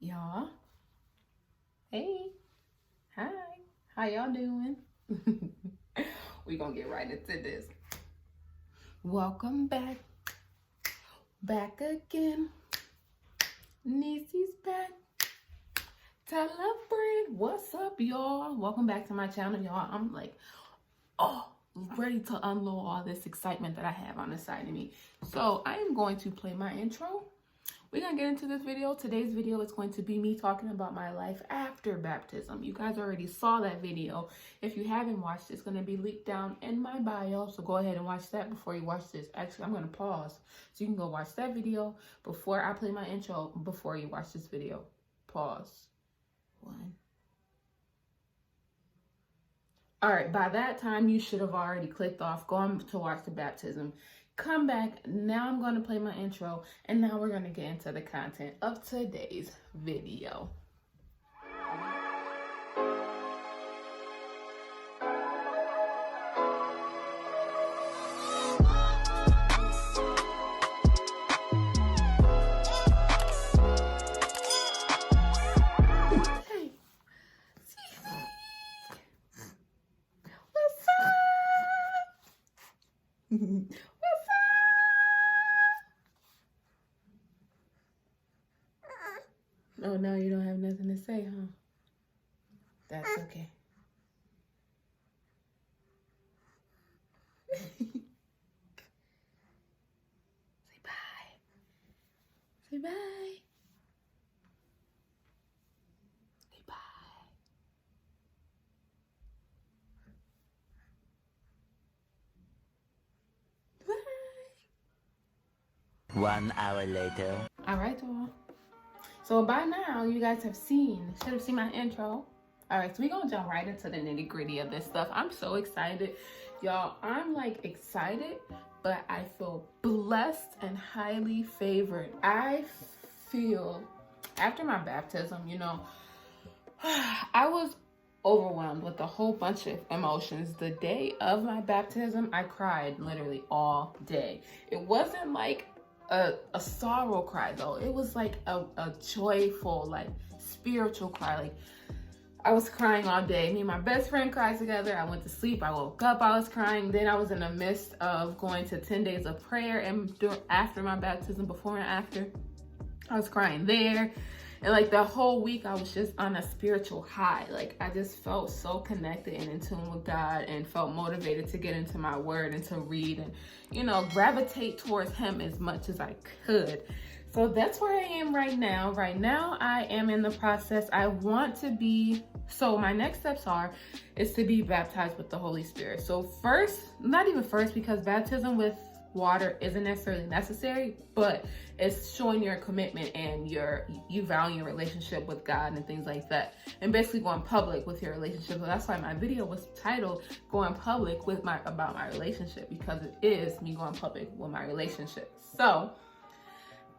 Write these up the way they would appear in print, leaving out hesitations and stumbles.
Y'all. Hey. Hi. How y'all doing? We're gonna get right into this. Welcome back. Back again. Niecy's back. Tell a friend. What's up, y'all? Welcome back to my channel, y'all. I'm like, ready to unload all this excitement that I have on the side of me. So I am going to play my intro. We're going to get into this video. Today's video is going to be me talking about my life after baptism. You guys already saw that video. If you haven't watched it, it's going to be linked down in my bio. So go ahead and watch that before you watch this. Actually, I'm going to pause so you can go watch that video before I play my intro, before you watch this video. Pause. 1. All right, by that time, you should have already clicked off, gone to watch the baptism. Come back. Now I'm going to play my intro, and now we're going to get into the content of today's video. What's up? Oh, no, you don't have nothing to say, huh? That's okay. Say bye. Say bye. Say bye. Bye. 1 hour later. All right, y'all. So by now, you guys should have seen my intro. All right, so we're going to jump right into the nitty gritty of this stuff. I'm so excited. Y'all, I'm like excited, but I feel blessed and highly favored. I feel, after my baptism, I was overwhelmed with a whole bunch of emotions. The day of my baptism, I cried literally all day. It wasn't like a sorrow cry though. It was like a joyful, like spiritual cry. Like I was crying all day. Me and my best friend cried together. I went to sleep. I woke up. I was crying. Then I was in the midst of going to 10 days of prayer, and after my baptism, before and after, I was crying there. And like the whole week, I was just on a spiritual high. Like I just felt so connected and in tune with God, and felt motivated to get into my word and to read and, gravitate towards him as much as I could. So that's where I am right now. Right now, I am in the process. So my next steps is to be baptized with the Holy Spirit. So first, not even first, because baptism with water isn't necessarily necessary, but it's showing your commitment and you value your relationship with God and things like that, and basically going public with your relationship. So that's why my video was titled "Going Public about my relationship," because it is me going public with my relationship. So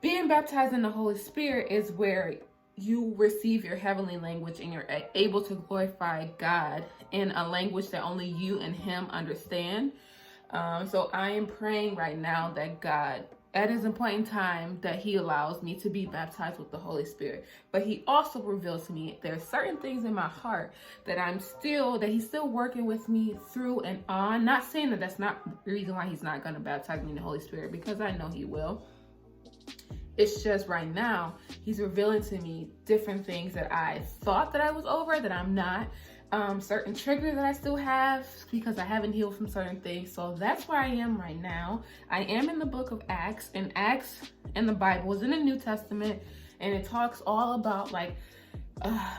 being baptized in the Holy Spirit is where you receive your heavenly language and you're able to glorify God in a language that only you and him understand. So I am praying right now that God, at his appointed time, that he allows me to be baptized with the Holy Spirit. But he also reveals to me there are certain things in my heart that he's still working with me through and on. Not saying that that's not the reason why he's not going to baptize me in the Holy Spirit, because I know he will. It's just right now, he's revealing to me different things that I thought that I was over, that I'm not. Certain triggers that I still have because I haven't healed from certain things. So that's where I am right now. I am in the book of Acts, and Acts in the Bible is in the New Testament, and it talks all about like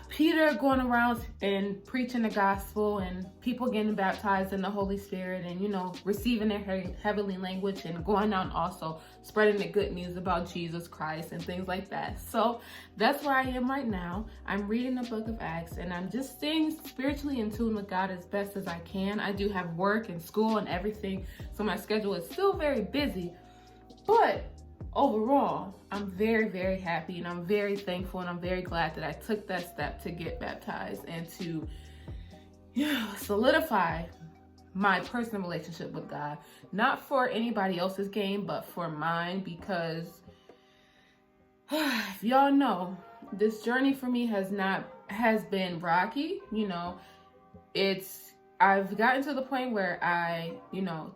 Peter going around and preaching the gospel, and people getting baptized in the Holy Spirit, and receiving their heavenly language, and going out and also spreading the good news about Jesus Christ and things like that. So that's where I am right now. I'm reading the book of Acts, and I'm just staying spiritually in tune with God as best as I can. I do have work and school and everything, so my schedule is still very busy, but overall, I'm very, very happy, and I'm very thankful, and I'm very glad that I took that step to get baptized and to solidify my personal relationship with God. Not for anybody else's gain, but for mine, because if y'all know, this journey for me has been rocky. I've gotten to the point where I,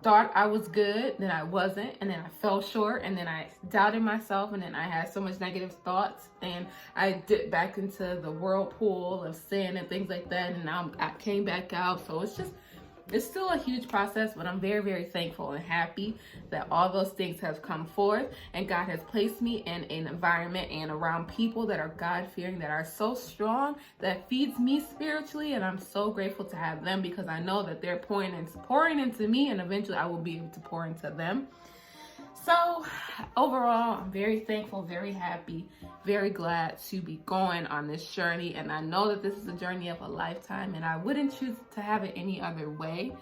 thought I was good, then I wasn't, and then I fell short, and then I doubted myself, and then I had so much negative thoughts, and I dipped back into the whirlpool of sin and things like that, and now I came back out. So it's still a huge process, but I'm very, very thankful and happy that all those things have come forth, and God has placed me in an environment and around people that are God-fearing, that are so strong, that feeds me spiritually, and I'm so grateful to have them, because I know that they're pouring into me, and eventually I will be able to pour into them. So overall, I'm very thankful, very happy, very glad to be going on this journey. And I know that this is a journey of a lifetime, and I wouldn't choose to have it any other way.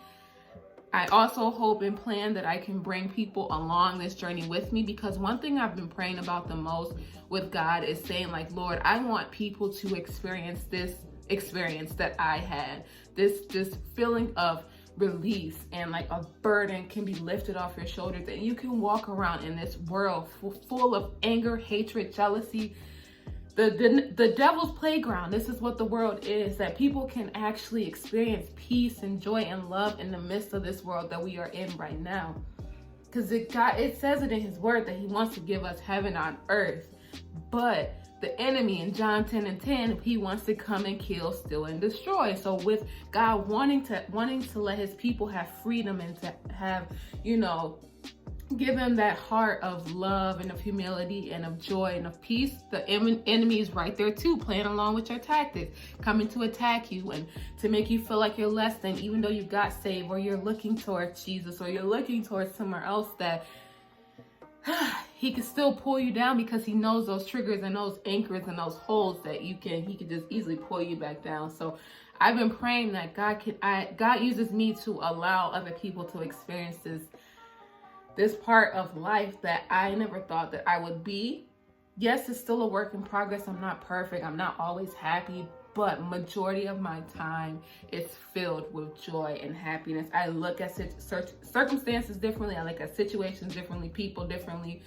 I also hope and plan that I can bring people along this journey with me, because one thing I've been praying about the most with God is saying, like, Lord, I want people to experience this experience that I had, this just feeling of release, and like a burden can be lifted off your shoulders, and you can walk around in this world full of anger, hatred, jealousy, the devil's playground. This is what the world is, that people can actually experience peace and joy and love in the midst of this world that we are in right now, because it says it in his word that he wants to give us heaven on earth. But the enemy in John 10:10, he wants to come and kill, steal, and destroy. So with God wanting to let his people have freedom and to have, give them that heart of love and of humility and of joy and of peace, the enemy is right there too, playing along with your tactics, coming to attack you and to make you feel like you're less than, even though you got saved, or you're looking towards Jesus, or you're looking towards somewhere else, that he can still pull you down, because he knows those triggers and those anchors and those holes that he can just easily pull you back down. So I've been praying that God uses me to allow other people to experience this part of life that I never thought that I would be. Yes, it's still a work in progress. I'm not perfect. I'm not always happy, but majority of my time is filled with joy and happiness. I look at circumstances differently. I look at situations differently, people differently.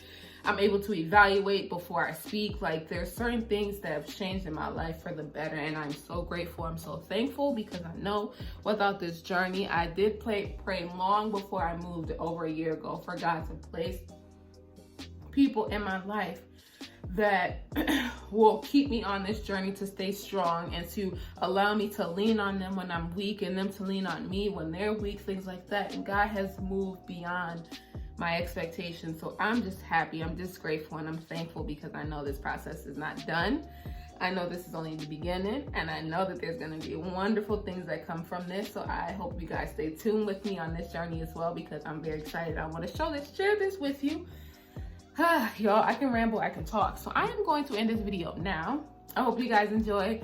I'm able to evaluate before I speak. Like, there's certain things that have changed in my life for the better, and I'm so grateful. I'm so thankful, because I know without this journey, I did pray long before I moved over a year ago for God to place people in my life that will keep me on this journey to stay strong, and to allow me to lean on them when I'm weak, and them to lean on me when they're weak, things like that. And God has moved beyond my expectations. So I'm just happy. I'm just grateful, and I'm thankful, because I know this process is not done. I know this is only the beginning, and I know that there's going to be wonderful things that come from this. So I hope you guys stay tuned with me on this journey as well, because I'm very excited. I want to share this with you. Y'all, I can ramble, I can talk. So I am going to end this video now. I hope you guys enjoy.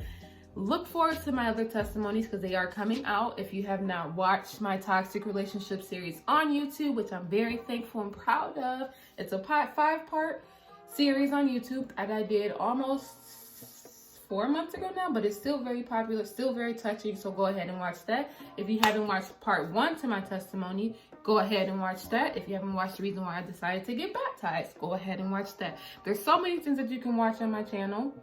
Look forward to my other testimonies, because they are coming out. If you have not watched my toxic relationship series on YouTube, which I'm very thankful and proud of, it's a 5-part series on YouTube that I did almost 4 months ago now, but it's still very popular, still very touching. So go ahead and watch that. If you haven't watched part 1 to my testimony, go ahead and watch that. If you haven't watched the reason why I decided to get baptized, go ahead and watch that. There's so many things that you can watch on my channel.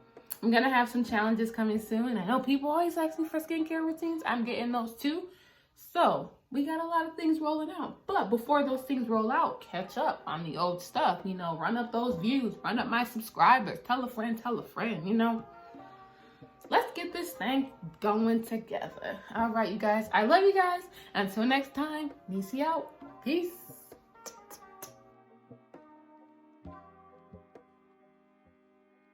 I'm gonna have some challenges coming soon, and I know people always ask me for skincare routines. I'm getting those too. So we got a lot of things rolling out. But before those things roll out, catch up on the old stuff. Run up those views, run up my subscribers, tell a friend, Let's get this thing going together. All right, you guys. I love you guys. Until next time, Nisi out. Peace.